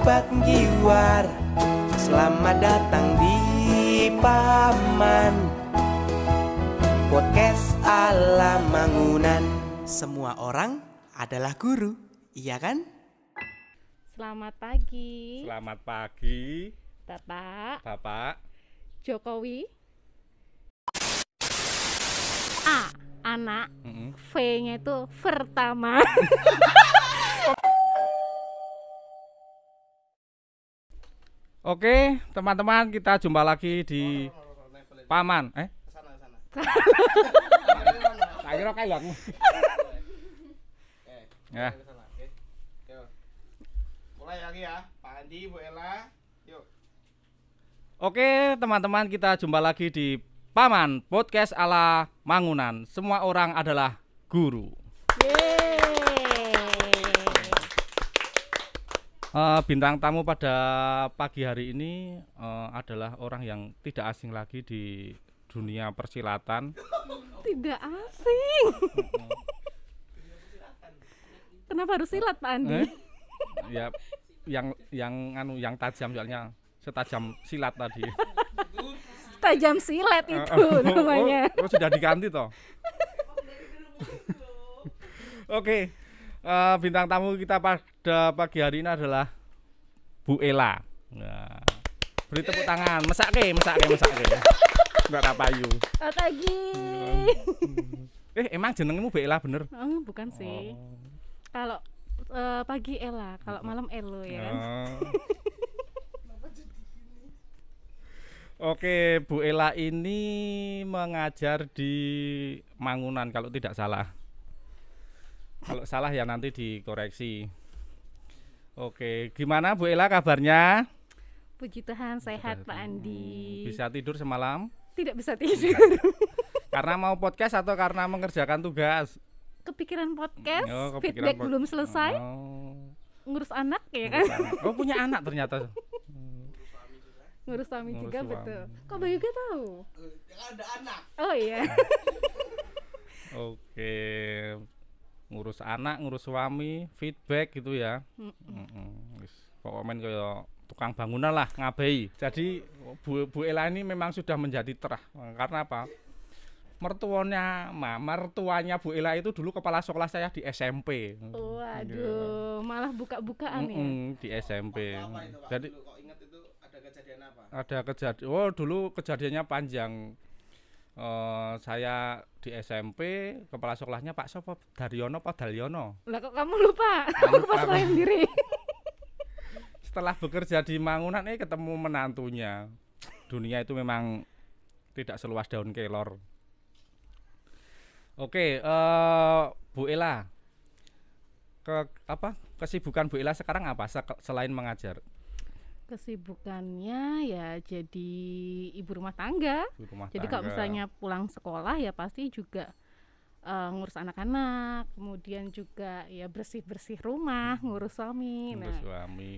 sobat Giwar, selamat datang di Paman Podcast ala Mangunan. Semua orang adalah guru, iya kan? Selamat pagi. Selamat pagi, Bapak Jokowi. Anak. V-nya itu pertama. Oke, teman-teman, kita jumpa lagi di Paman. Tak kira kayak aku. Ya. Mulai lagi ya, Pak Andi, Bu Ella, yuk. Oke, teman-teman, kita jumpa lagi di Paman Podcast ala Mangunan. Semua orang adalah guru. Bintang tamu pada pagi hari ini adalah orang yang tidak asing lagi di dunia persilatan. Tidak asing. Kenapa harus silat, Pak Andi? Ya, yang tajam, soalnya setajam silat tadi. Tajam silet itu namanya. Oh, sudah diganti toh. Oke. Bintang tamu kita pada pagi hari ini adalah Bu Ella. Nah, beri tepuk tangan, mesake. Enggak rapayu. Pagi. Emang jenengmu Bu Ella bener? Bukan sih. Kalau pagi Ella, kalau malam Elo ya kan. Oke, Bu Ella ini mengajar di Mangunan kalau tidak salah. Kalau salah ya nanti dikoreksi. Oke, gimana Bu Ella kabarnya? Puji Tuhan sehat, Pak Andi. Bisa tidur semalam? Tidak bisa tidur. Karena mau podcast atau karena mengerjakan tugas? Kepikiran podcast, kepikiran feedback belum selesai. Ngurus anak ya kan? Oh, punya anak ternyata. Ngurus suami juga suami. betul. Kok Bayu juga tahu? Ada anak. Oh iya. Oke. Ngurus anak, ngurus suami, feedback gitu ya. Pokoknya kayak tukang bangunan lah, ngabai. Jadi Bu Ella ini memang sudah menjadi terah. Karena apa? Mertuanya Bu Ella itu dulu kepala sekolah saya di SMP. Waduh, malah buka-bukaan ya. Di SMP. Apa itu, Pak? Jadi Dulu kok ingat itu ada kejadian apa? ada kejadian. Oh, dulu kejadiannya panjang. Saya di SMP, kepala sekolahnya Pak Sopo Daryono Pak Dalyono. Lah kok kamu lupa? Kamu kepala sekolah sendiri. Setelah bekerja di Mangunan ketemu menantunya. Dunia itu memang tidak seluas daun kelor. Oke, Bu Ella. Kesibukan Bu Ella sekarang apa selain mengajar? Kesibukannya ya jadi ibu rumah tangga. Jadi kalau misalnya pulang sekolah ya pasti juga ngurus anak-anak, kemudian juga ya bersih-bersih rumah, ngurus suami.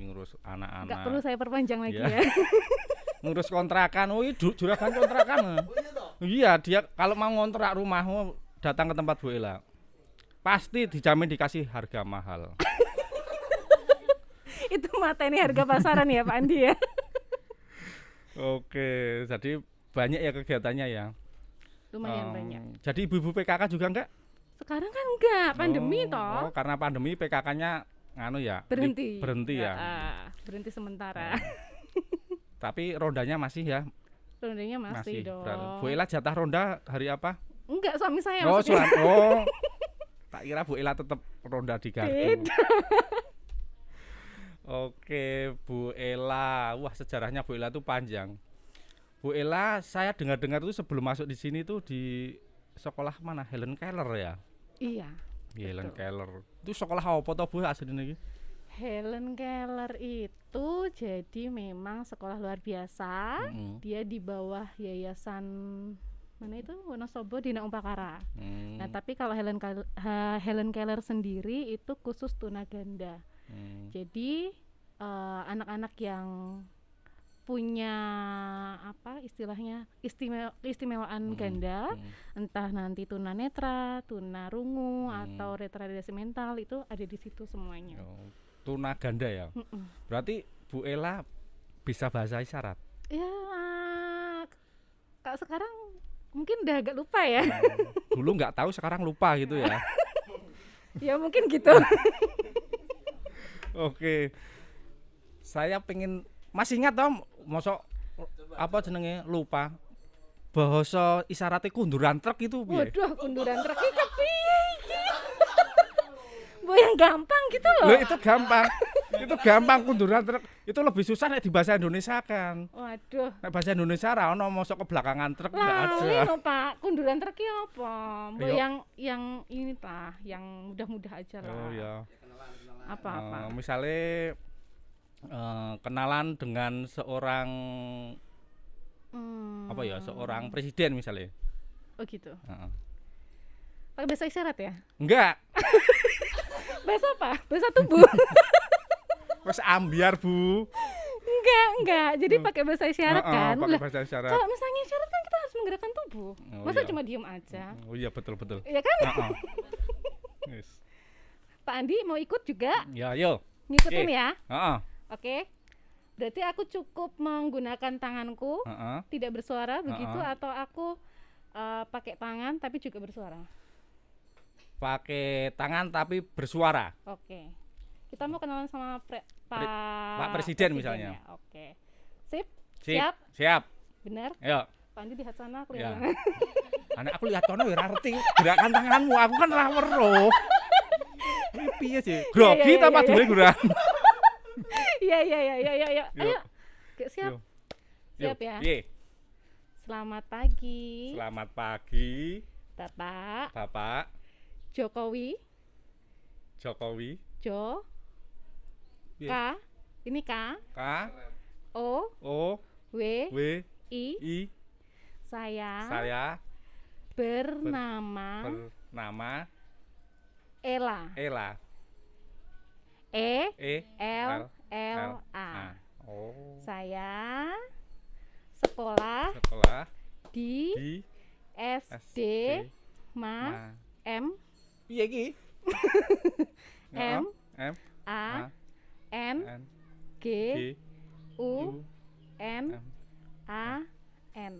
Ngurus anak-anak. Nggak perlu saya perpanjang lagi ya. Ngurus kontrakan. Oh, juragan kontrakan. Iya, dia kalau mau ngontrak rumah datang ke tempat Bu Ella. Pasti dijamin dikasih harga mahal. Itu mateni harga pasaran ya Pak Andi ya. Oke, jadi banyak ya kegiatannya ya. Lumayan banyak. Jadi ibu-ibu PKK juga enggak? Sekarang kan enggak, pandemi toh. Oh, karena pandemi PKK-nya berhenti ya. Berhenti sementara. Tapi rondanya masih ya? Rondanya masih dong. Bu Ella jatah ronda hari apa? Enggak, suami saya maksudnya. Oh, tak kira Bu Ella tetap ronda di gardu. Oke, Bu Ella. Wah, sejarahnya Bu Ella itu panjang. Bu Ella, saya dengar-dengar itu sebelum masuk di sini tuh di sekolah mana? Helen Keller ya? Iya. Helen Keller. Itu sekolah apa toh Bu aslinya iki? Helen Keller itu jadi memang sekolah luar biasa. Dia di bawah yayasan mana itu Wonosobo Dina Umpakara. Nah, tapi kalau Helen Keller sendiri itu khusus tunaganda. Jadi anak-anak yang punya apa istilahnya keistimewaan ganda, entah nanti tunanetra, tunarungu atau retardasi mental itu ada di situ semuanya. Tunaganda ya. Berarti Bu Ella bisa bahasa isyarat? Ya, kalau sekarang mungkin udah agak lupa ya. Dulu nggak tahu, sekarang lupa gitu ya. Ya mungkin gitu. Oke. Saya pengen masih ingat toh, mosok apa jenenge lupa. Bahasa isyaratnya kunduran truk itu piye? Waduh, kunduran truk iki kepiye iki? Bu yang gampang gitu loh. Loh, itu gampang. Itu gampang kunduran truk. Itu lebih susah nek di bahasa Indonesia kan. Waduh. Nek bahasa Indonesia ra ono mosok kebelakangan truk enggak Lah, ada. ini Pak, kunduran truk iki apa? Bu Ayo. yang ini lah, yang mudah-mudah aja lah. Oh ya. Apa-apa. Misalnya kenalan dengan seorang apa ya, seorang presiden misalnya. Oh gitu. Heeh. Pakai bahasa isyarat ya? Enggak, Bahasa apa? Bahasa tubuh. wes ambiar Bu. Enggak. Jadi pakai bahasa isyarat kan? Pakai Lah, bahasa isyarat. kalau misalnya isyarat kan kita harus menggerakkan tubuh. Oh, Masa iya. cuma diem aja? Oh iya, betul. Iya kan? Heeh. Yes. Pak Andi mau ikut juga? Ya, yo. Ngikutin Oke. ya? Heeh. Oke. Berarti aku cukup menggunakan tanganku, Heeh. tidak bersuara begitu, atau aku pakai tangan tapi juga bersuara? Pakai tangan tapi bersuara. Oke. Kita mau kenalan sama Pak Presiden misalnya. ya. Oke. Sip? Siap. Siap. Benar? Ayo. Pak Andi lihat sana, aku Ya. lihat sana. Anak aku lihat kono ya ora ngerti gerakan tanganmu, aku kan ra weruh. Iki piye sih? Grogi ta iya. padune guran? Iya. Ayo. Yuk. Oke, siap. Yuk. Siap ya. Piye? Selamat pagi, Selamat pagi, Bapak Bapak Jokowi. Jokowi. Jo. Piye? K. Ini K. K O. O W. W I. I. Saya Bernama bernama Ella. Ella. E. E L. L A. Oh. Saya sekolah Sekolah di di SD Ma M Piye iki? M M A N N G G U U N M A N.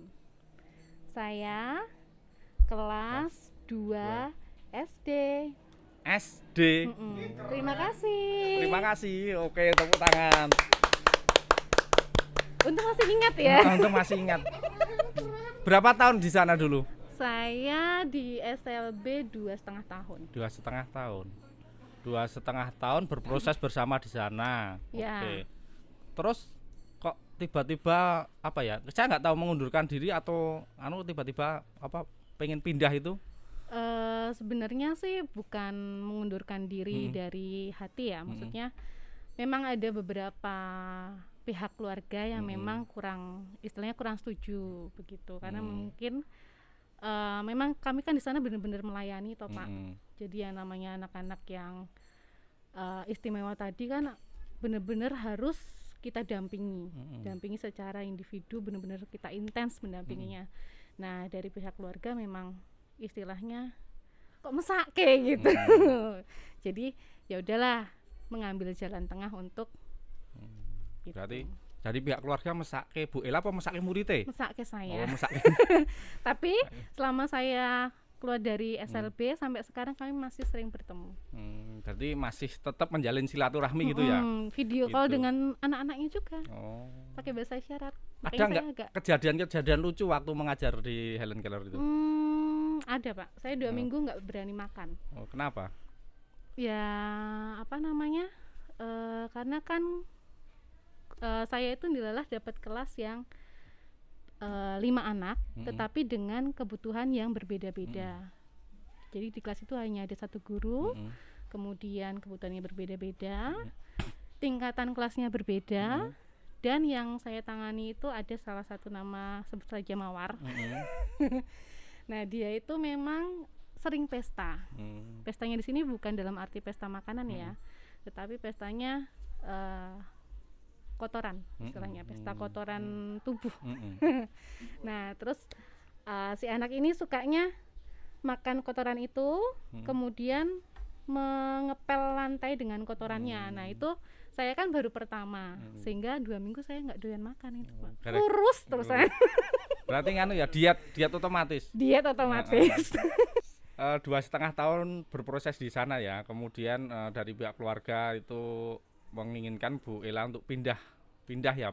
Saya kelas 2 SD. SD. Terima kasih. Terima kasih. Oke, tepuk tangan. Untung masih ingat ya. Untung masih ingat. Berapa tahun di sana dulu? Saya di SLB 2,5 tahun. 2,5 tahun. 2,5 tahun berproses bersama di sana. Ya. Oke. Terus kok tiba-tiba apa ya? Saya nggak tahu mengundurkan diri atau tiba-tiba apa pengen pindah itu? Sebenarnya sih bukan mengundurkan diri dari hati ya. Maksudnya memang ada beberapa pihak keluarga yang memang istilahnya kurang setuju begitu, karena mungkin memang kami kan di sana benar-benar melayani toh Pak. Jadi yang namanya anak-anak yang istimewa tadi kan benar-benar harus kita dampingi secara individu, benar-benar kita intens mendampinginya. Nah dari pihak keluarga memang istilahnya kok mesake gitu. Jadi ya udahlah, mengambil jalan tengah untuk gitu. Berarti dari pihak keluarga mesake Bu Ella apa mesake murite? Mesake saya. Oh, mesake. Tapi selama saya keluar dari SLB sampai sekarang kami masih sering bertemu. Berarti masih tetap menjalin silaturahmi gitu ya? Video call Gitu. dengan anak-anaknya juga. Oh. Pakai bahasa isyarat. Ada Makanya nggak saya agak kejadian-kejadian lucu waktu mengajar di Helen Keller itu? ada Pak. Saya 2 minggu nggak berani makan. Oh, kenapa? Ya apa namanya? Karena kan saya itu dilalah dapat kelas yang 5 anak, tetapi dengan kebutuhan yang berbeda-beda. Jadi di kelas itu hanya ada 1 guru, kemudian kebutuhannya berbeda-beda, tingkatan kelasnya berbeda, dan yang saya tangani itu ada salah satu nama sebut saja Mawar. Nah dia itu memang sering pesta. Pestanya di sini bukan dalam arti pesta makanan ya, tetapi pestanya kotoran, istilahnya pesta kotoran tubuh. Nah terus si anak ini sukanya makan kotoran itu, kemudian mengepel lantai dengan kotorannya. Nah itu Saya kan baru pertama, sehingga 2 minggu saya nggak doyan makan itu, Pak. Gara- Kurus terus saya. Berarti nganu ya diet otomatis. Diet otomatis. 2,5 tahun berproses di sana ya. Kemudian dari pihak keluarga itu menginginkan Bu Ella untuk pindah ya.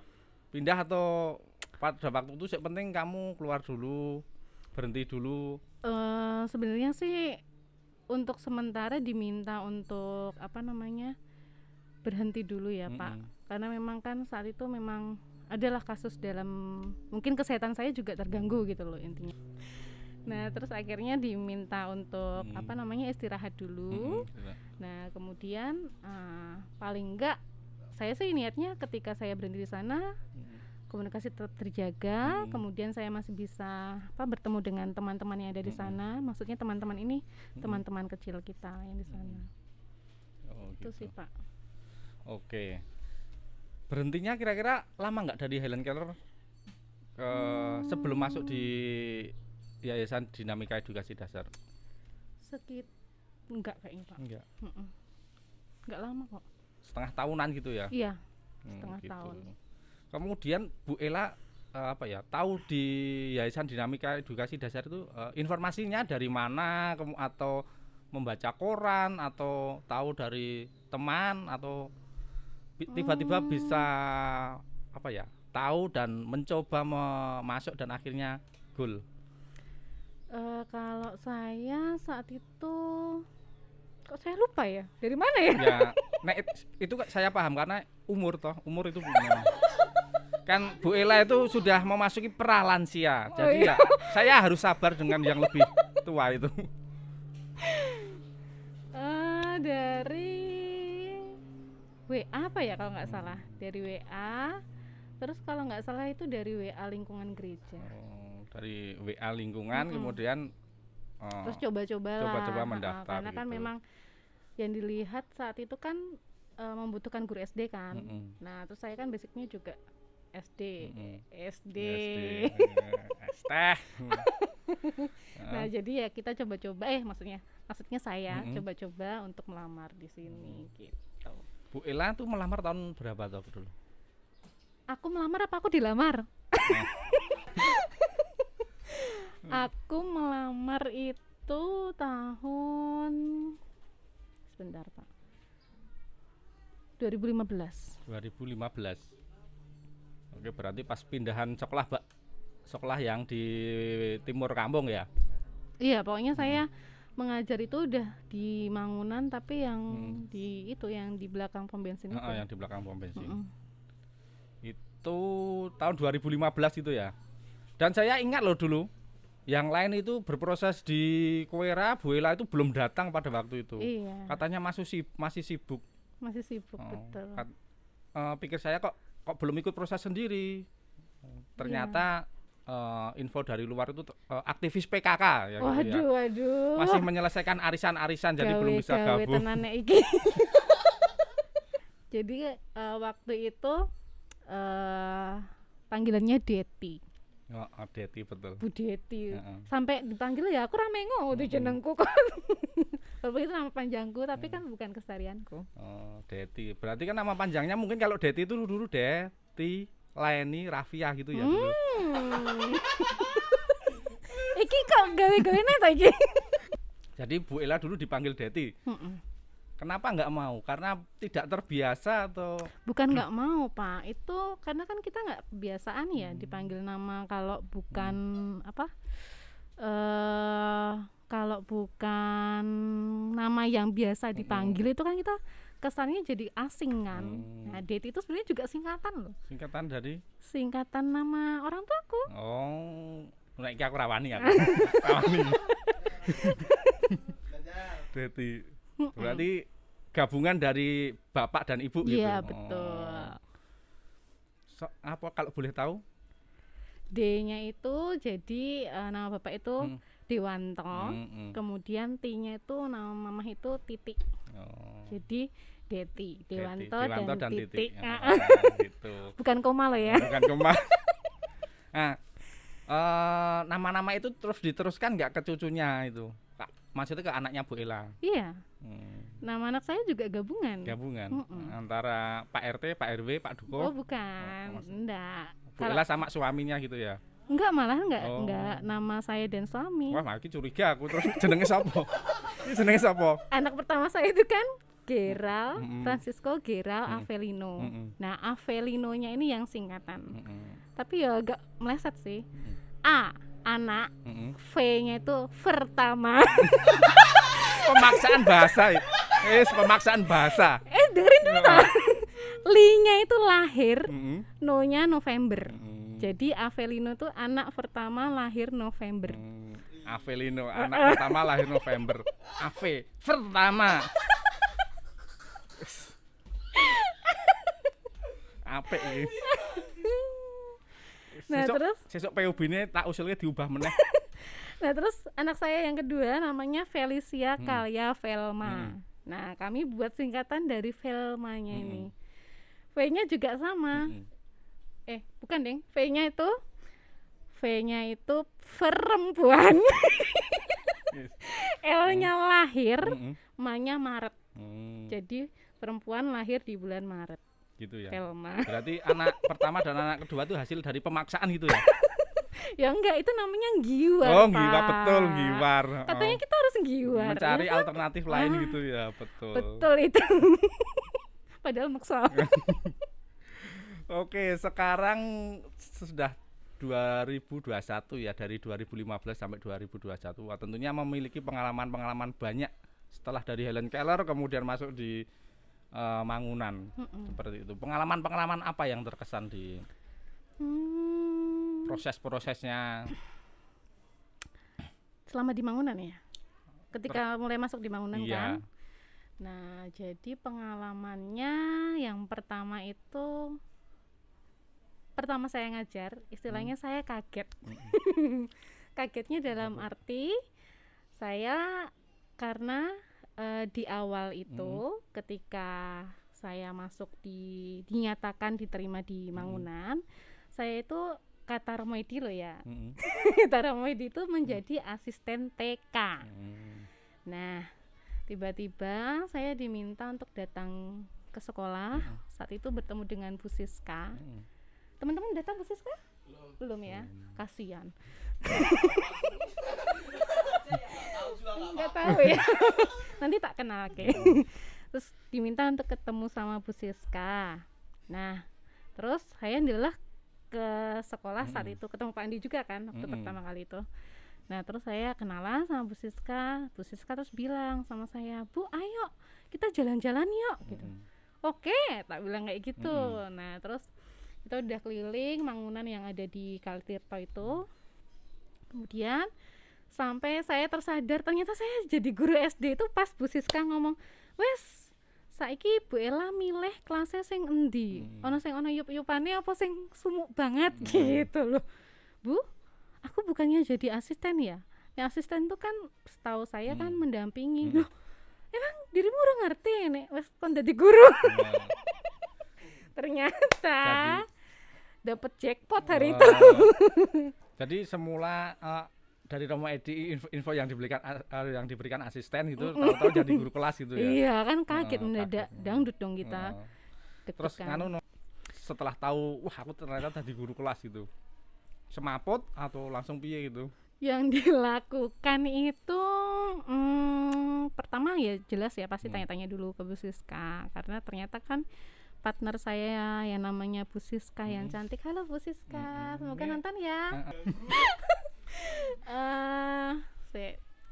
Pindah atau pada waktu itu yang penting kamu keluar dulu, berhenti dulu. Sebenarnya sih untuk sementara diminta untuk berhenti dulu ya Pak, karena memang kan saat itu memang adalah kasus dalam mungkin kesehatan saya juga terganggu gitu loh intinya. Nah terus akhirnya diminta untuk istirahat dulu. Nah kemudian paling enggak saya sih niatnya ketika saya berhenti di sana komunikasi tetap terjaga, kemudian saya masih bisa bertemu dengan teman-teman yang ada di sana. Maksudnya teman-teman ini teman-teman kecil kita yang di sana. Itu sih Pak. Oke. Berhentinya kira-kira lama nggak dari Helen Keller sebelum masuk di Yayasan Dinamika Edukasi Dasar? Enggak kayaknya Pak. Enggak lama kok. Setengah tahunan gitu ya? Iya. Setengah tahun. Kemudian Bu Ella tahu di Yayasan Dinamika Edukasi Dasar itu informasinya dari mana, atau membaca koran, atau tahu dari teman, atau tiba-tiba bisa tahu dan mencoba masuk dan akhirnya goal? Kalau saya saat itu kok saya lupa ya, dari mana ya? Ya, itu saya paham karena umur itu kan Bu Ella itu sudah memasuki pralansia. Jadi ya saya harus sabar dengan yang lebih tua itu. Dari WA kalau nggak salah, dari WA. Terus kalau nggak salah itu dari WA lingkungan gereja. Dari WA lingkungan kemudian terus coba-coba mendaftar karena kan gitu. memang yang dilihat saat itu kan membutuhkan guru SD kan. Nah terus saya kan basicnya juga SD. Nah jadi ya kita coba-coba maksudnya saya coba-coba untuk melamar di sini gitu. Bu Ella tuh melamar tahun berapa tuh dulu? Aku melamar apa aku dilamar? Aku melamar itu tahun sebentar Pak, 2015. Oke, berarti pas pindahan sekolah yang di timur kampung ya? Iya, pokoknya saya mengajar itu udah di Mangunan, tapi yang yang di belakang pom bensin itu. Yang di belakang pom bensin. Itu tahun 2015 itu ya. Dan saya ingat loh dulu, yang lain itu berproses di Kuwera, Bu Ella itu belum datang pada waktu itu. Iya. Katanya masih sibuk. Masih sibuk, betul. Pikir saya kok belum ikut proses sendiri. Ternyata info dari luar itu aktivis PKK ya. Waduh. Masih menyelesaikan arisan-arisan, jadi belum bisa gabung. Jadi waktu itu panggilannya Deti. Deti, betul. Bu Deti. Sampai dipanggil ya aku ramengo itu jenengku kan. Walaupun itu nama panjangku tapi kan bukan keseharianku. Deti. Berarti kan nama panjangnya mungkin kalau Deti itu dulu Deti Laini Rafia gitu ya dulu. Iki kok gawe-gawene ta iki? Jadi Bu Ella dulu dipanggil Deti. Kenapa nggak mau? Karena tidak terbiasa atau? Bukan nggak mau Pak, itu karena kan kita nggak kebiasaan ya dipanggil nama kalau bukan kalau bukan nama yang biasa dipanggil itu kan kita kesannya jadi asing kan. Nah Deti itu sebenarnya juga singkatan loh. Singkatan dari? Singkatan nama orang tuaku. Nek iki aku rawani ya. Rawani. Deti. Berarti gabungan dari bapak dan ibu gitu. Iya betul. Apa kalau boleh tahu? D-nya itu jadi nama bapak itu Dewanto. Kemudian T-nya itu nama mamah itu Titik. Jadi Deti, Dewanto dan Titik. Gitu. Bukan koma loh ya. Bukan koma. Nah, nama-nama itu terus diteruskan nggak ke cucunya itu? Maksudnya ke anaknya Bu Ella? Iya. Nama anak saya juga gabungan. Antara Pak RT, Pak RW, Pak Duko. Oh bukan, enggak. Bu Ella sama suaminya gitu ya? Enggak, malah enggak nama saya dan suami. Wah, makin curiga aku. Terus jenenge sapa? Ini jenenge sapa? Anak pertama saya itu kan Geral, Francisco Geral Avelino. Nah, Avelinonya ini yang singkatan. Tapi ya agak meleset sih. A, anak. V-nya itu pertama. Pemaksaan bahasa. Pemaksaan bahasa. Dengerin dulu toh. Li-nya itu lahir, No-nya November. Jadi Avelino itu anak pertama lahir November. Avelino, anak pertama lahir November. Ave, pertama. Apik iki. Nah, terus sesuk PUB-ne tak usulke diubah meneh. Nah, terus anak saya yang kedua namanya Felicia Kalia Velma. Nah, kami buat singkatan dari Velmanya ini. V-nya juga sama. Bukan, Deng. V-nya itu perempuan. L-nya lahir, M-nya Maret. Jadi perempuan lahir di bulan Maret. Gitu ya. Velma. Berarti anak pertama dan anak kedua itu hasil dari pemaksaan gitu ya. Ya enggak, itu namanya giwar. Oh, giwar, betul, giwar. Katanya kita harus giwar. Mencari ya, alternatif lain gitu ya, betul. Betul itu. Padahal maksa. Oke, sekarang sudah 2021 ya, dari 2015 sampai 2021. Wah, tentunya memiliki pengalaman-pengalaman banyak setelah dari Helen Keller kemudian masuk di Mangunan. Seperti itu. Pengalaman-pengalaman apa yang terkesan di proses-prosesnya selama di Mangunan ya? Ketika mulai masuk di Mangunan kan? Nah, jadi pengalamannya yang pertama itu saya ngajar, istilahnya saya kaget. Kagetnya dalam arti saya karena di awal itu ketika saya masuk dinyatakan diterima di Mangunan, saya itu kata Romoidi loh ya. Kata Romoidi itu menjadi asisten TK. Nah, tiba-tiba saya diminta untuk datang ke sekolah. Saat itu bertemu dengan Bu Siska. Teman-teman datang Bu Siska? Belum ya? Kasihan. Nggak tahu ya. Nanti tak kenal Terus diminta untuk ketemu sama Bu Siska. Nah, terus saya adalah ke sekolah saat itu, ketemu Pak Andi juga kan waktu pertama kali itu. Nah, terus saya kenalan sama Bu Siska. Bu Siska terus bilang sama saya, "Bu, ayo kita jalan-jalan yuk." Gitu. Oke, tak bilang kayak gitu. Nah, terus kita udah keliling Mangunan yang ada di Kalitirto itu. Kemudian sampai saya tersadar ternyata saya jadi guru SD itu pas Bu Siska ngomong, "Wes, saiki Bu Ella milih kelasnya sing endi? Ono sing ono yup-yupane apa sing sumuk banget?" Gitu loh. "Bu, aku bukannya jadi asisten ya? Ya asisten tuh kan setahu saya kan mendampingi." Loh, emang dirimu udah ngerti nek wes kon dadi guru? Ternyata dapat jackpot hari itu. Jadi semula dari Romo Edi info yang diberikan asisten gitu, tahu-tahu jadi guru kelas gitu ya. Iya, kan kaget mendadak, dangdut dong kita. Terus setelah tahu, wah aku ternyata jadi guru kelas gitu. Semaput atau langsung piye gitu? Yang dilakukan itu pertama ya jelas ya pasti tanya-tanya dulu ke Bu Siska, karena ternyata kan partner saya yang namanya Bu Siska yang cantik. Halo Bu Siska, semoga nonton ya.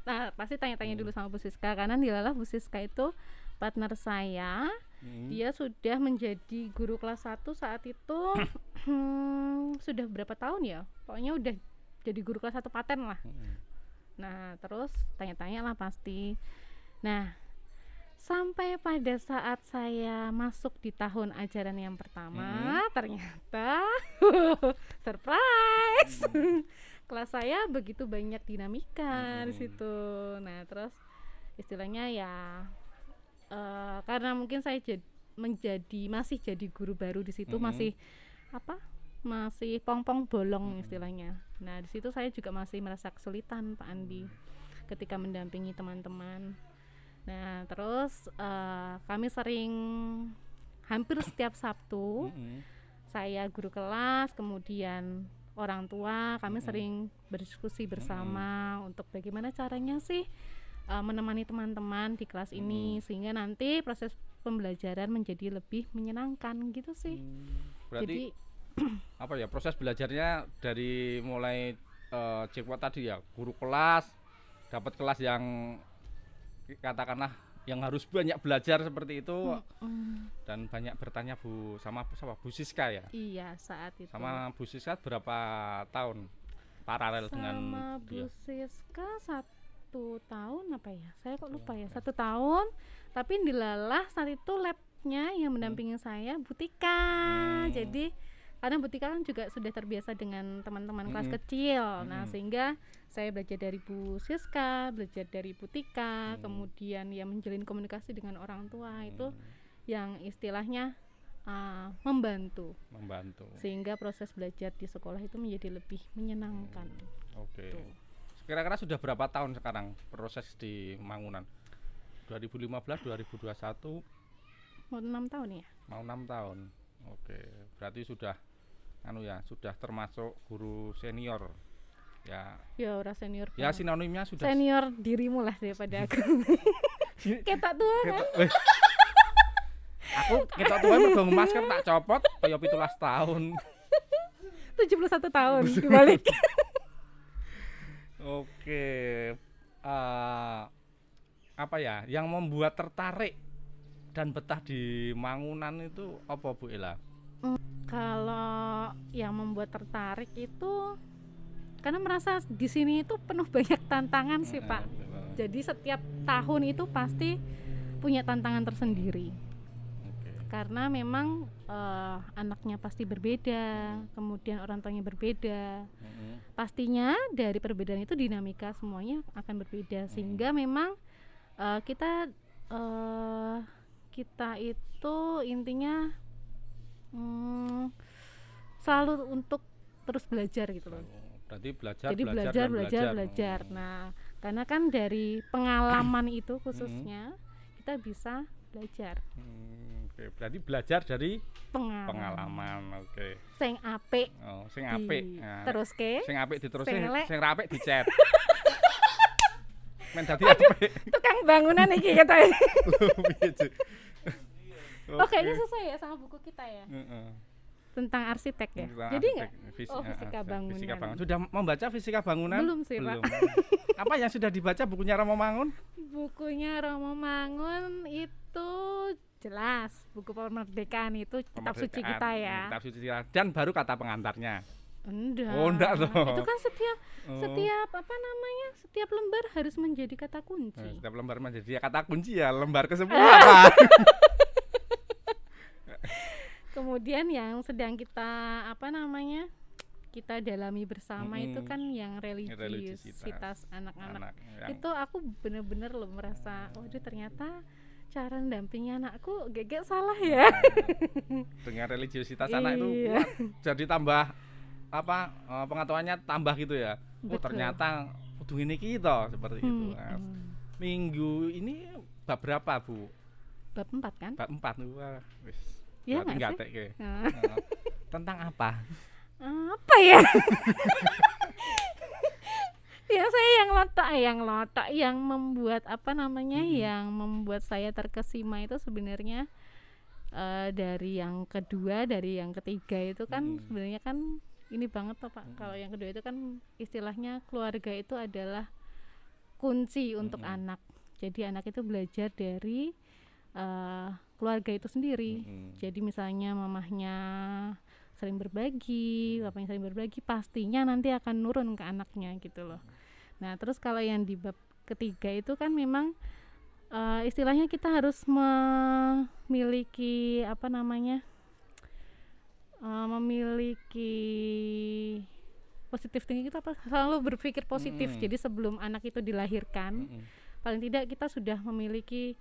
Nah, pasti tanya-tanya dulu sama Bu Siska, karena dilalah Bu Siska itu partner saya. Dia sudah menjadi guru kelas 1 saat itu. Sudah berapa tahun ya, pokoknya udah jadi guru kelas 1 paten lah. Nah, terus tanya-tanya lah pasti. Nah, sampai pada saat saya masuk di tahun ajaran yang pertama, ternyata surprise. Kelas saya begitu banyak dinamika di situ. Nah, terus istilahnya ya karena mungkin saya masih jadi guru baru di situ, masih pong-pong bolong istilahnya. Nah, di situ saya juga masih merasa kesulitan Pak Andi ketika mendampingi teman-teman. Nah terus kami sering hampir setiap Sabtu saya guru kelas, kemudian orang tua, kami sering berdiskusi bersama untuk bagaimana caranya sih menemani teman-teman di kelas ini sehingga nanti proses pembelajaran menjadi lebih menyenangkan gitu sih. Berarti apa ya, proses belajarnya dari mulai jackpot tadi ya, guru kelas, dapat kelas yang katakanlah yang harus banyak belajar seperti itu, dan banyak bertanya Bu Siska ya. Iya saat itu. Sama Bu Siska berapa tahun paralel dengan Bu Siska 1 tahun apa ya? Saya kok lupa ya. 1 tahun. Tapi dilalah saat itu labnya yang mendampingi saya Bu Tika. Jadi karena Bu Tika kan juga sudah terbiasa dengan teman-teman kelas kecil. Nah sehingga saya belajar dari Bu Siska, belajar dari Bu Tika, kemudian ya menjalin komunikasi dengan orang tua itu yang istilahnya membantu sehingga proses belajar di sekolah itu menjadi lebih menyenangkan. Oke. Kira-kira sudah berapa tahun sekarang proses di Mangunan? 2015, 2021 mau 6 tahun ya? Mau 6 tahun. Oke, berarti sudah sudah termasuk guru senior. Ya orang senior. Ya sinonimnya sudah senior dirimu lah daripada aku. Ketok tua kan? Aku ketok tua mergo masker tak copot kaya 17 tahun. 71 tahun dibalik. Oke. Apa ya yang membuat tertarik dan betah di Mangunan itu apa Bu Ela? Kalau yang membuat tertarik itu karena merasa di sini itu penuh banyak tantangan sih Pak. Jadi setiap tahun itu pasti punya tantangan tersendiri. Karena memang anaknya pasti berbeda, kemudian orang tuanya berbeda. Pastinya dari perbedaan itu dinamika semuanya akan berbeda sehingga memang kita itu intinya selalu untuk terus belajar gitu loh. Berarti belajar. Nah, karena kan dari pengalaman itu khususnya kita bisa belajar. Oke, berarti belajar dari pengalaman. Oke. Sing apik. Oh, sing apik. Nah, teruske. Sing apik diteruske, sing ra apik dicet. Men dadi apik. Tukang bangunan iki kata. Oke, ini sesuai ya sama buku kita ya. Tentang arsitek ya. Jadi enggak? Fisika bangunan. Fisika bangunan. Sudah membaca fisika bangunan? Belum sih, Pak. Apa yang sudah dibaca bukunya Romo Mangun? Bukunya Romo Mangun itu jelas, buku Kemerdekaan itu kitab suci kita ya. Kitab suci kita. Dan baru kata pengantarnya. Enggak. Oh, enggak loh. Itu kan setiap setiap lembar harus menjadi kata kunci. Setiap lembar menjadi kata kunci ya, lembar ke-10. Kemudian yang sedang kita kita dalami bersama itu kan yang religiusitas anak-anak. Itu aku bener-bener loh merasa, waduh ternyata cara mendampingi anakku gak salah ya. Dengan religiusitas anak itu jadi tambah pengetahuannya tambah gitu ya. Oh ternyata kudu ini kita seperti itu. Nah, minggu ini bab berapa Bu? Bab 4 kan? Bab 4 wah wis. Ya nggak sih? Tentang apa? Apa ya? Ya saya yang membuat yang membuat saya terkesima itu sebenarnya dari yang kedua, dari yang ketiga itu kan sebenarnya kan ini banget toh Pak. Kalau yang kedua itu kan istilahnya keluarga itu adalah kunci untuk anak. Jadi anak itu belajar dari keluarga itu sendiri. Jadi misalnya mamahnya sering berbagi, bapaknya sering berbagi, pastinya nanti akan nurun ke anaknya gitu loh. Nah terus kalau yang di bab ketiga itu kan memang istilahnya kita harus memiliki memiliki positif thinking, kita selalu berpikir positif. Jadi sebelum anak itu dilahirkan paling tidak kita sudah memiliki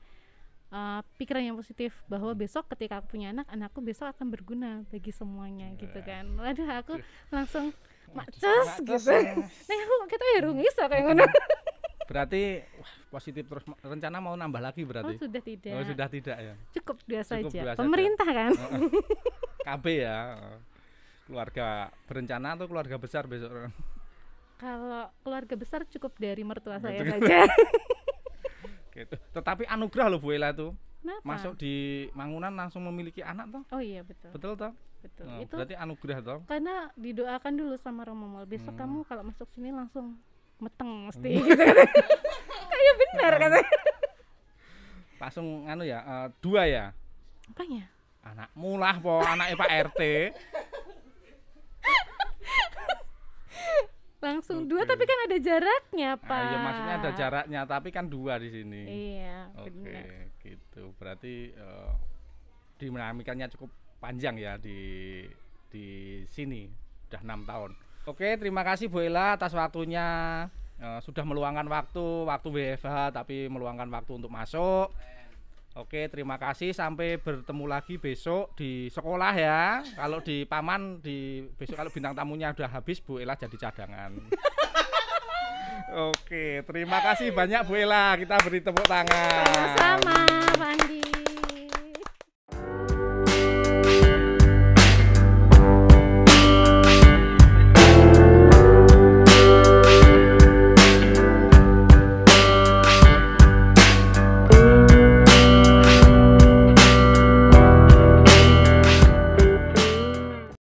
pikiran yang positif bahwa besok ketika aku punya anak, anakku besok akan berguna bagi semuanya gitu kan. Waduh aku langsung macet gitu. Nah aku kita ya rungi so kayak ngono. Berarti positif terus, rencana mau nambah lagi berarti? Oh, sudah tidak. Oh, sudah tidak ya. Cukup dua Cukup saja. dua saja. Pemerintah kan. KB ya. Keluarga berencana atau keluarga besar besok? Kalau keluarga besar cukup dari mertua saya saja. Gitu. Tetapi anugerah loh Bu Ella itu. Kenapa? Masuk di Mangunan langsung memiliki anak toh? Oh iya betul. Betul toh? Betul. Oh, Itu berarti anugerah toh? karena didoakan dulu sama Romo Mal. Besok kamu kalau masuk sini langsung meteng mesti Hmm. gitu. Kayak benar katanya. Langsung anu ya, 2 ya. Apanya? Anakmu lah po, anaknya Pak RT. Langsung Oke. 2 tapi kan ada jaraknya, Pak. Iya maksudnya ada jaraknya, tapi kan 2 di sini. Iya, Oke, benar. gitu. Berarti dinamikannya cukup panjang ya di sini. Udah 6 tahun. Oke, terima kasih Bu Ella atas waktunya. Sudah meluangkan waktu WFH tapi meluangkan waktu untuk masuk. Oke, terima kasih. Sampai bertemu lagi besok di sekolah ya. Kalau di Paman besok kalau bintang tamunya udah habis, Bu Ella jadi cadangan. Oke, terima kasih banyak Bu Ella. Kita beri tepuk tangan. Sama-sama.